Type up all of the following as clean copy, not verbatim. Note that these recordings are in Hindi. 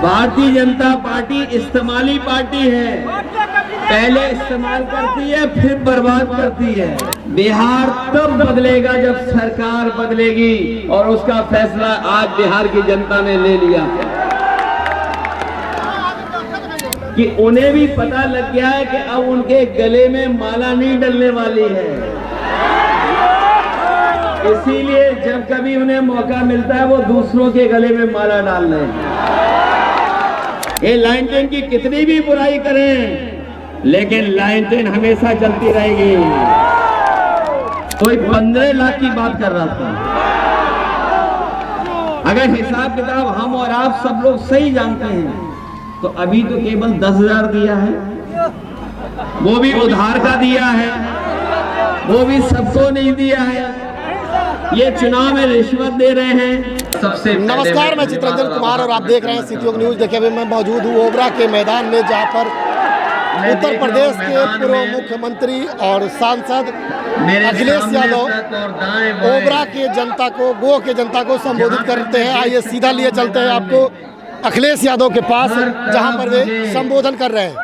भारतीय जनता पार्टी इस्तेमाली पार्टी है। पहले इस्तेमाल करती है फिर बर्बाद करती है। बिहार तब बदलेगा जब सरकार बदलेगी, और उसका फैसला आज बिहार की जनता ने ले लिया कि उन्हें भी पता लग गया है कि अब उनके गले में माला नहीं डलने वाली है। इसीलिए जब कभी उन्हें मौका मिलता है वो दूसरों के गले में माला डाल रहे हैं। ये लाइन टेन की कितनी भी बुराई करें, लेकिन लाइन टेन हमेशा चलती रहेगी। कोई 15 लाख की बात कर रहा था। अगर हिसाब किताब हम और आप सब लोग सही जानते हैं तो अभी तो केवल 10,000 दिया है, वो भी उधार का दिया है, वो भी सबको नहीं दिया है। ये चुनाव में रिश्वत दे रहे हैं। सबसे नमस्कार, मैं चित्रंजन कुमार और आप देख रहे हैं सिटी योग न्यूज। देखिए, अभी मैं मौजूद हूँ ओबरा के मैदान में, जहाँ पर उत्तर प्रदेश के पूर्व मुख्यमंत्री और सांसद अखिलेश यादव ओबरा के जनता को, गो के जनता को संबोधित करते हैं। आइए सीधा लिए चलते हैं आपको अखिलेश यादव के पास, जहां पर वे संबोधन कर रहे हैं।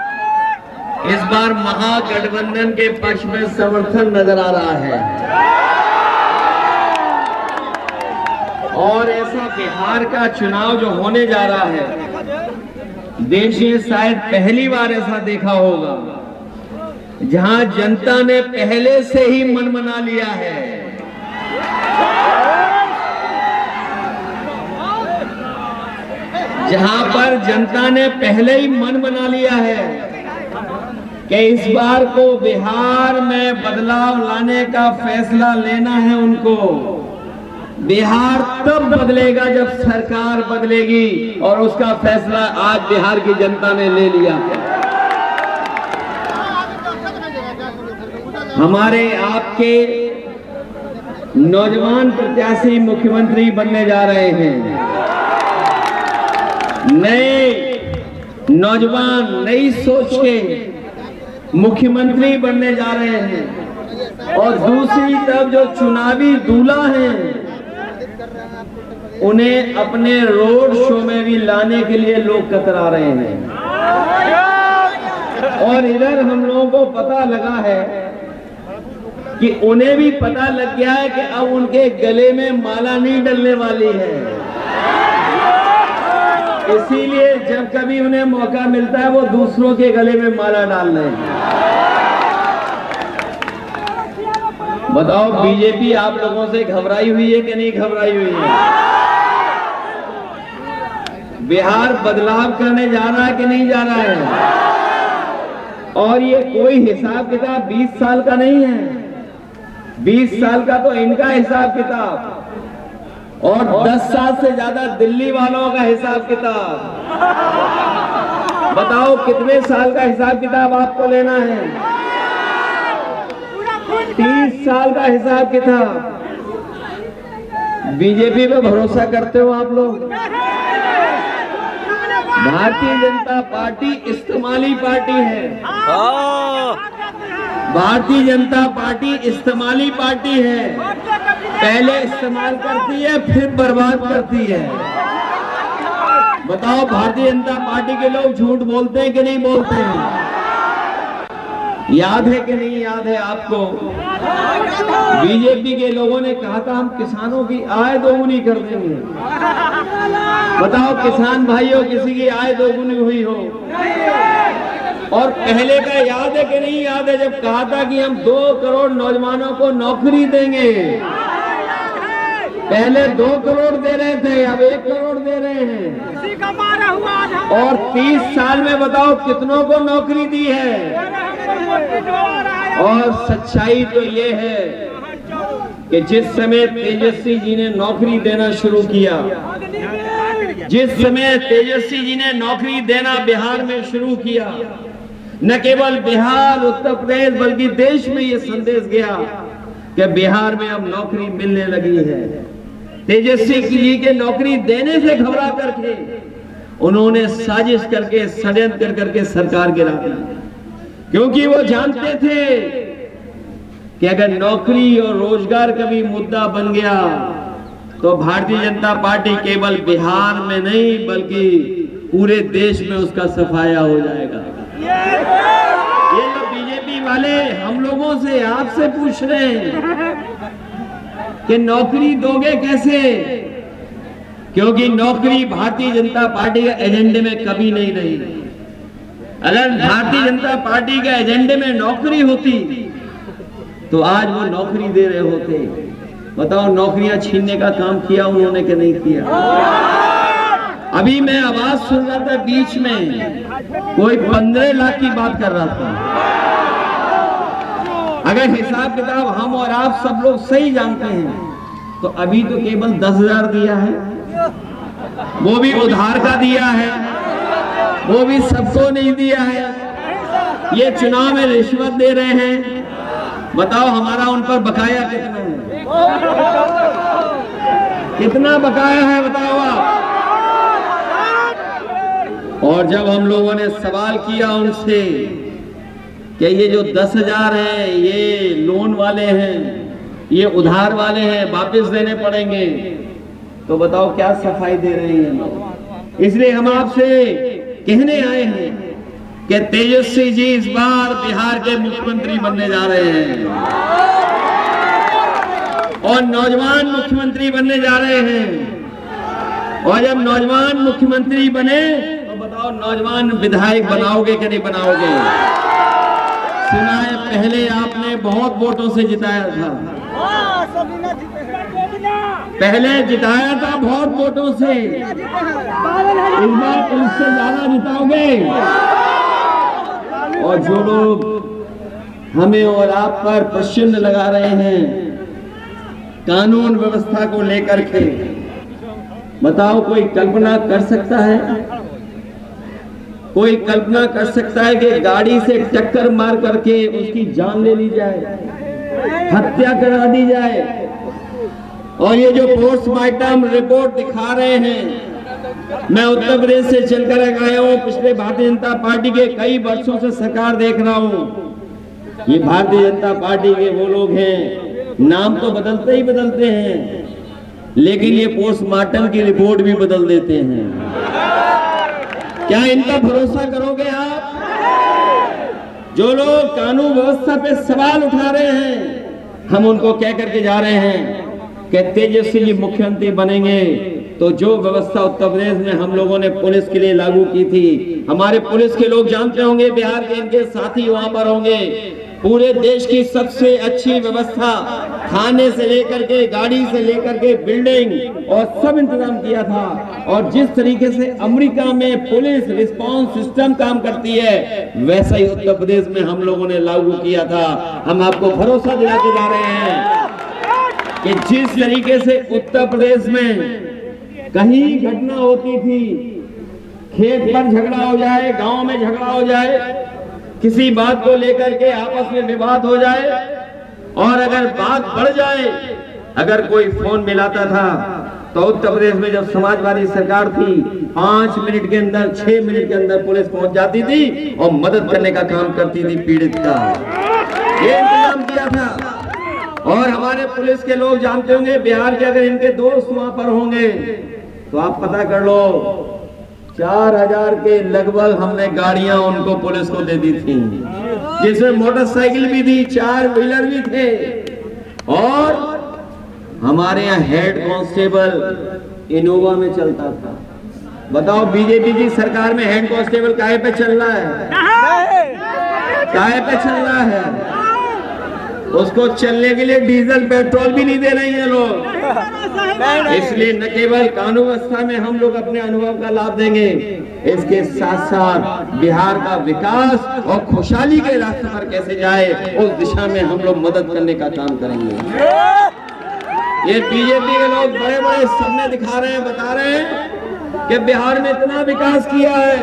इस बार महागठबंधन के पक्ष में समर्थन नजर आ रहा है, और ऐसा बिहार का चुनाव जो होने जा रहा है, देश में शायद पहली बार ऐसा देखा होगा जहां जनता ने पहले से ही मन बना लिया है। जहां पर जनता ने पहले ही मन बना लिया है कि इस बार को बिहार में बदलाव लाने का फैसला लेना है उनको। बिहार तब बदलेगा जब सरकार बदलेगी, और उसका फैसला आज बिहार की जनता ने ले लिया। हमारे आपके नौजवान प्रत्याशी मुख्यमंत्री बनने जा रहे हैं। नए नौजवान नई सोच के मुख्यमंत्री बनने जा रहे हैं, और दूसरी तरफ जो चुनावी दूल्हा हैं उन्हें अपने रोड शो में भी लाने के लिए लोग कतरा रहे हैं। और इधर हम लोगों को पता लगा है कि उन्हें भी पता लग गया है कि अब उनके गले में माला नहीं डलने वाली है। इसीलिए जब कभी उन्हें मौका मिलता है वो दूसरों के गले में माला डाल रहे हैं। बताओ, बीजेपी आप लोगों से घबराई हुई है कि नहीं घबराई हुई है? बिहार बदलाव करने जा रहा है कि नहीं जा रहा है? और ये कोई हिसाब किताब 20 साल का नहीं है। 20 साल का तो इनका हिसाब किताब, और 10 साल से ज्यादा दिल्ली वालों का हिसाब किताब। बताओ कितने साल का हिसाब किताब आपको लेना है? 30 साल का हिसाब किताब। बीजेपी पे भरोसा करते हो आप लोग? भारतीय जनता पार्टी इस्तेमाली पार्टी है। भारतीय जनता पार्टी इस्तेमाली पार्टी है। पहले इस्तेमाल करती है फिर बर्बाद करती है। बताओ, भारतीय जनता पार्टी के लोग झूठ बोलते हैं कि नहीं बोलते हैं? याद है कि नहीं याद है आपको? बीजेपी के लोगों ने कहा था हम किसानों की आय दोगुनी कर देंगे। बताओ किसान भाइयों, किसी की आय दोगुनी हुई हो? और पहले का याद है कि नहीं याद है जब कहा था कि हम 2 करोड़ नौजवानों को नौकरी देंगे? पहले 2 करोड़ दे रहे थे, अब 1 करोड़ दे रहे हैं। और 30 साल में बताओ कितनों को नौकरी दी है? और सच्चाई तो ये है कि जिस समय तेजस्वी जी ने नौकरी देना शुरू किया, जिस समय तेजस्वी जी ने नौकरी देना बिहार में शुरू किया, न केवल बिहार, उत्तर प्रदेश बल्कि देश में ये संदेश गया कि बिहार में अब नौकरी मिलने लगी है। तेजस्वी जी के नौकरी देने से घबरा करके उन्होंने साजिश करके, षड्यंत्र करके सरकार गिरा दी, क्योंकि वो जानते थे कि अगर नौकरी और रोजगार का भी मुद्दा बन गया तो भारतीय जनता पार्टी केवल बिहार में नहीं बल्कि पूरे देश में उसका सफाया हो जाएगा। ये जो बीजेपी वाले हम लोगों से, आपसे पूछ रहे हैं कि नौकरी दोगे कैसे, क्योंकि नौकरी भारतीय जनता पार्टी के एजेंडे में कभी नहीं रही। अगर भारतीय जनता पार्टी के एजेंडे में नौकरी होती तो आज वो नौकरी दे रहे होते। बताओ, नौकरियां छीनने का काम किया उन्होंने कि नहीं किया? अभी मैं आवाज सुन रहा था, बीच में कोई 15 लाख की बात कर रहा था। अगर हिसाब किताब हम और आप सब लोग सही जानते हैं तो अभी तो केवल 10,000 दिया है, वो भी उधार का दिया है, वो भी सबको नहीं दिया है। ये चुनाव में रिश्वत दे रहे हैं। बताओ, हमारा उन पर बकाया कितना है? कितना बकाया है बताओ आप? और जब हम लोगों ने सवाल किया उनसे कि ये जो 10,000 है ये लोन वाले हैं, ये उधार वाले हैं, वापस देने पड़ेंगे, तो बताओ क्या सफाई दे रहे हैं लोग। इसलिए हम आपसे कहने आए हैं कि तेजस्वी जी इस बार बिहार के मुख्यमंत्री बनने जा रहे हैं और नौजवान मुख्यमंत्री बनने जा रहे हैं। और जब नौजवान मुख्यमंत्री बने तो बताओ, नौजवान विधायक बनाओगे कि नहीं बनाओगे? सुना है पहले आपने बहुत वोटों से जिताया था, पहले जिताया था बहुत वोटों से, इस बार उससे ज्यादा जिताओगे? और जो लोग हमें और आप पर प्रश्न लगा रहे हैं कानून व्यवस्था को लेकर के, बताओ कोई कल्पना कर सकता है? कोई कल्पना कर सकता है कि गाड़ी से टक्कर मार करके उसकी जान ले ली जाए, हत्या करा दी जाए? और ये जो पोस्टमार्टम रिपोर्ट दिखा रहे हैं, मैं उत्तर प्रदेश से चलकर आया हूं, पिछले भारतीय जनता पार्टी के कई वर्षों से सरकार देख रहा हूं। ये भारतीय जनता पार्टी के वो लोग हैं, नाम तो बदलते ही बदलते हैं, लेकिन ये पोस्टमार्टम की रिपोर्ट भी बदल देते हैं। क्या इनका भरोसा करोगे आप? जो लोग कानून व्यवस्था पे सवाल उठा रहे हैं, हम उनको कह करके जा रहे हैं कि तेजस्वी जी मुख्यमंत्री बनेंगे तो जो व्यवस्था उत्तर प्रदेश में हम लोगों ने पुलिस के लिए लागू की थी, हमारे पुलिस के लोग जानते होंगे, बिहार के इनके साथी वहां पर होंगे, पूरे देश की सबसे अच्छी व्यवस्था, खाने से लेकर के, गाड़ी से लेकर के, बिल्डिंग और सब इंतजाम किया था। और जिस तरीके से अमेरिका में पुलिस रिस्पांस सिस्टम काम करती है, वैसा ही उत्तर प्रदेश में हम लोगों ने लागू किया था। हम आपको भरोसा दिलाते जा रहे हैं कि जिस तरीके से उत्तर प्रदेश में कहीं घटना होती थी, खेत पर झगड़ा हो जाए, गांव में झगड़ा हो जाए, किसी बात को लेकर के आपस में विवाद हो जाए, और अगर बात बढ़ जाए, अगर कोई फोन मिलाता था तो उत्तर प्रदेश में जब समाजवादी सरकार थी 5 मिनट के अंदर, 6 मिनट के अंदर पुलिस पहुंच जाती थी और मदद करने का काम करती थी पीड़ित का। ये इंतजाम किया था। और हमारे पुलिस के लोग जानते होंगे, बिहार के अगर इनके दोस्त वहां पर होंगे तो आप पता कर लो, 4000 के लगभग हमने गाड़ियां उनको पुलिस को दे दी थी, जिसमें मोटरसाइकिल भी थी, 4 व्हीलर भी थे। और हमारे यहाँ हेड कांस्टेबल इनोवा में चलता था। बताओ, बीजेपी की सरकार में हेड कांस्टेबल काहे पे चल रहा है? काहे पे चल रहा है? उसको चलने के लिए डीजल पेट्रोल भी नहीं दे रहे हैं लोग। इसलिए न केवल कानून व्यवस्था में हम लोग अपने अनुभव का लाभ देंगे, इसके साथ साथ बिहार का विकास और खुशहाली के रास्ते पर कैसे जाए, उस दिशा में हम लोग मदद करने का काम करेंगे। ये बीजेपी के लोग बड़े बड़े सपने दिखा रहे हैं, बता रहे हैं कि बिहार में इतना विकास किया है।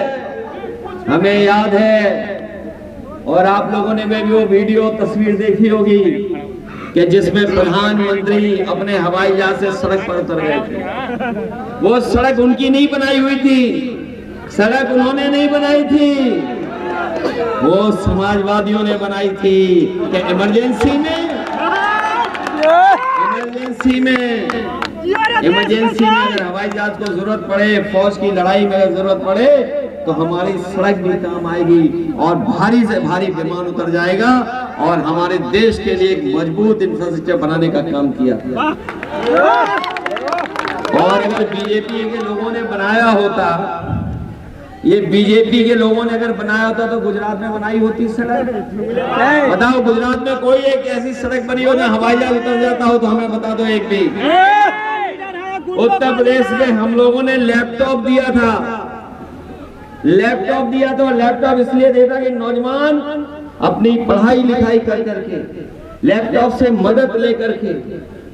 हमें याद है, और आप लोगों ने भी वो वीडियो तस्वीर देखी होगी कि जिसमें प्रधानमंत्री अपने हवाई जहाज से सड़क पर उतर गए थे। वो सड़क उनकी नहीं बनाई हुई थी, सड़क उन्होंने नहीं बनाई थी, वो समाजवादियों ने बनाई थी कि इमरजेंसी में इमरजेंसी में अगर हवाई जहाज को जरूरत पड़े, फौज की लड़ाई में अगर जरूरत पड़े, तो हमारी सड़क भी काम आएगी और भारी से भारी विमान उतर जाएगा और हमारे देश के लिए एक मजबूत इंफ्रास्ट्रक्चर बनाने का काम किया था। और अगर बीजेपी के लोगों ने बनाया होता, ये बीजेपी के लोगों ने अगर बनाया होता तो गुजरात में बनाई होती सड़क। बताओ, गुजरात में कोई एक ऐसी सड़क बनी हो जहाँ हवाई जहाज उतर जाता हो तो हमें बता दो एक भी। उत्तर प्रदेश में हम लोगों ने लैपटॉप दिया था। लैपटॉप इसलिए देता कि नौजवान अपनी पढ़ाई लिखाई कर करके, लैपटॉप से मदद लेकर के,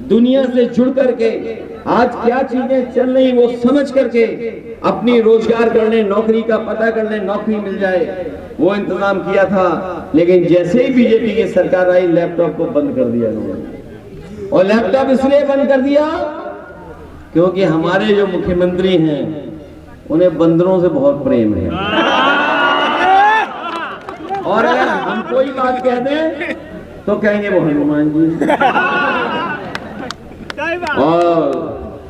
दुनिया से जुड़ करके, आज क्या चीजें चल रही वो समझ करके अपनी रोजगार करने, नौकरी का पता करने, नौकरी मिल जाए, वो इंतजाम किया था। लेकिन जैसे ही बीजेपी की सरकार आई, लैपटॉप को बंद कर दिया उन्होंने। और लैपटॉप इसलिए बंद कर दिया क्योंकि हमारे जो मुख्यमंत्री हैं उन्हें बंदरों से बहुत प्रेम है। और अगर हम कोई बात कह दें तो कहेंगे वो हनुमान जी। और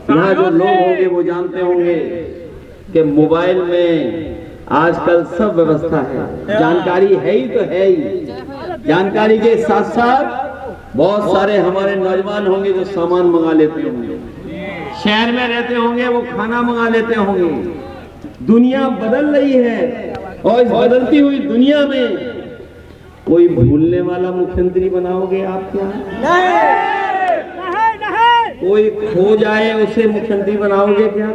यहाँ जो लोग होंगे वो जानते होंगे कि मोबाइल में आजकल सब व्यवस्था है, जानकारी है ही तो है ही। जानकारी के साथ साथ बहुत सारे हमारे नौजवान होंगे जो सामान मंगा लेते होंगे, शहर में रहते होंगे वो खाना मंगा लेते होंगे। दुनिया बदल रही है और इस बदलती हुई दुनिया में कोई भूलने वाला मुख्यमंत्री बनाओगे आप क्या? कोई खो जाए उसे मुख्यमंत्री बनाओगे क्या?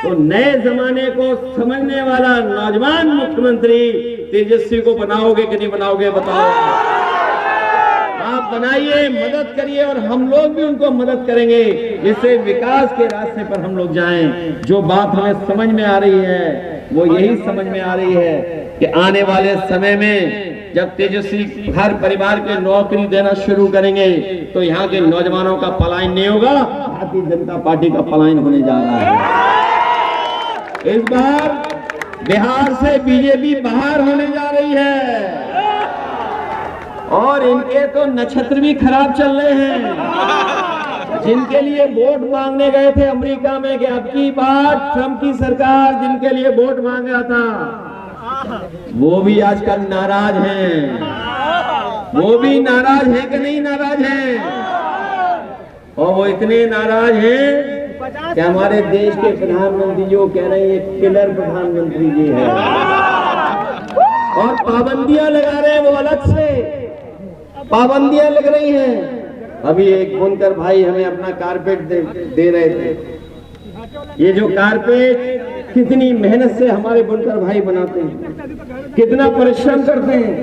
तो नए जमाने को समझने वाला नौजवान मुख्यमंत्री तेजस्वी को बनाओगे कि नहीं बनाओगे? बताओ। आप बनाइए, मदद करिए और हम लोग भी उनको मदद करेंगे, जिससे विकास के रास्ते पर हम लोग जाएं। जो बात हमें समझ में आ रही है वो यही समझ में आ रही है कि आने वाले समय में जब तेजस्वी हर परिवार के नौकरी देना शुरू करेंगे तो यहाँ के नौजवानों का पलायन नहीं होगा, भारतीय जनता पार्टी का पलायन होने जा रहा है। इस बार बिहार से बीजेपी बाहर होने जा रही है और इनके तो नक्षत्र भी खराब चल रहे हैं। जिनके लिए वोट मांगने गए थे अमेरिका में कि अब की बार ट्रंप की सरकार जिनके लिए वोट मांग रहा था वो भी आजकल नाराज हैं। वो भी नाराज हैं कि नहीं नाराज हैं? और वो इतने नाराज हैं कि हमारे देश के प्रधानमंत्री जो कह रहे हैं किलर प्रधानमंत्री जी है और पाबंदियां लगा रहे हैं, वो अलग से पाबंदियां लग रही हैं। अभी एक बुनकर भाई हमें अपना कारपेट दे रहे थे। ये जो कारपेट कितनी मेहनत से हमारे बुनकर भाई बनाते हैं, कितना परिश्रम करते हैं,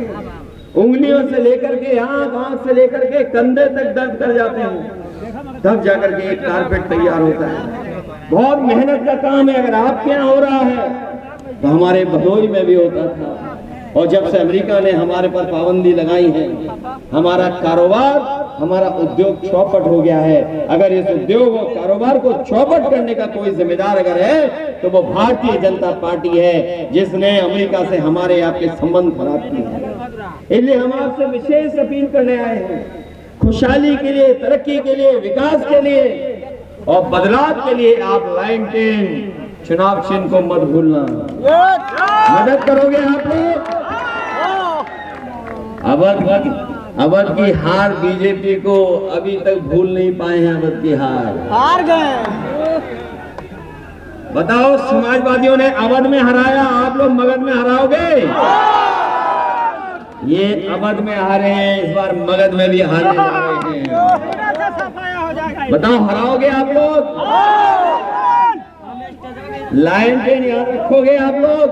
उंगलियों से लेकर के आंख से लेकर के कंधे तक दर्द कर जाते हैं, तब जाकर के एक कारपेट तैयार होता है। बहुत मेहनत का काम है। अगर आपके यहाँ हो रहा है तो हमारे भदोई में भी होता था। और जब से अमेरिका ने हमारे पर पाबंदी लगाई है, हमारा कारोबार, हमारा उद्योग चौपट हो गया है। अगर इस उद्योग और कारोबार को चौपट करने का कोई जिम्मेदार अगर है तो वो भारतीय जनता पार्टी है, जिसने अमेरिका से हमारे आपके संबंध खराब किए हैं। इसलिए हम आपसे विशेष अपील करने आए हैं, खुशहाली के लिए, तरक्की के लिए, विकास के लिए और बदलाव के लिए आप लाइन 10 चुनाव चिन्ह को मत भूलना। मदद करोगे आप लोग? अवध की हार बीजेपी को अभी तक भूल नहीं पाए हैं। अवध की हार गए। बताओ, समाजवादियों ने अवध में हराया, आप लोग मगध में हराओगे? ये अवध में हारे हैं, इस बार मगध में भी हारने जा रहे हैं। बताओ, हराओगे आप लोग? लाइन 10 याद रखोगे आप लोग?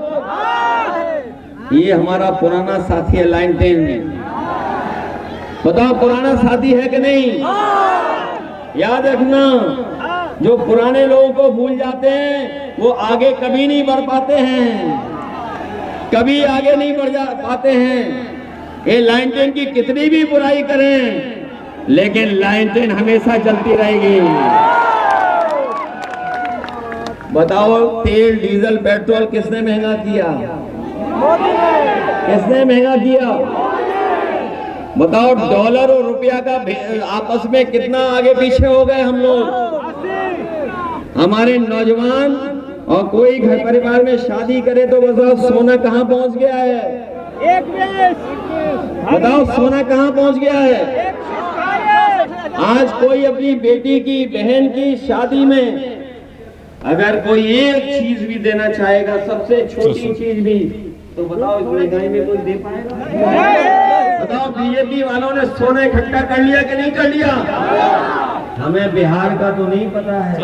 ये हमारा पुराना साथी है लाइन 10। बताओ, पुराना साथी है कि नहीं? याद रखना, जो पुराने लोगों को भूल जाते हैं वो आगे कभी नहीं बढ़ पाते हैं, कभी आगे नहीं बढ़ पाते हैं। ये लाइन 10 की कितनी भी बुराई करें लेकिन लाइन 10 हमेशा चलती रहेगी। बताओ, तेल, डीजल, पेट्रोल किसने महंगा किया? किसने महंगा किया? बताओ डॉलर और रुपया का आपस में कितना आगे पीछे हो गए हम लोग। हमारे नौजवान और कोई घर परिवार में शादी करे तो बताओ सोना कहाँ पहुंच गया है। बताओ सोना कहाँ पहुंच गया है। आज कोई अपनी बेटी की बहन की शादी में अगर कोई एक चीज भी देना चाहेगा, सबसे छोटी चीज भी, तो बताओ इस महंगाई में कोई दे पाएगा। बताओ बीजेपी वालों ने सोना इकट्ठा कर लिया कि नहीं कर लिया। हमें बिहार का तो नहीं पता है।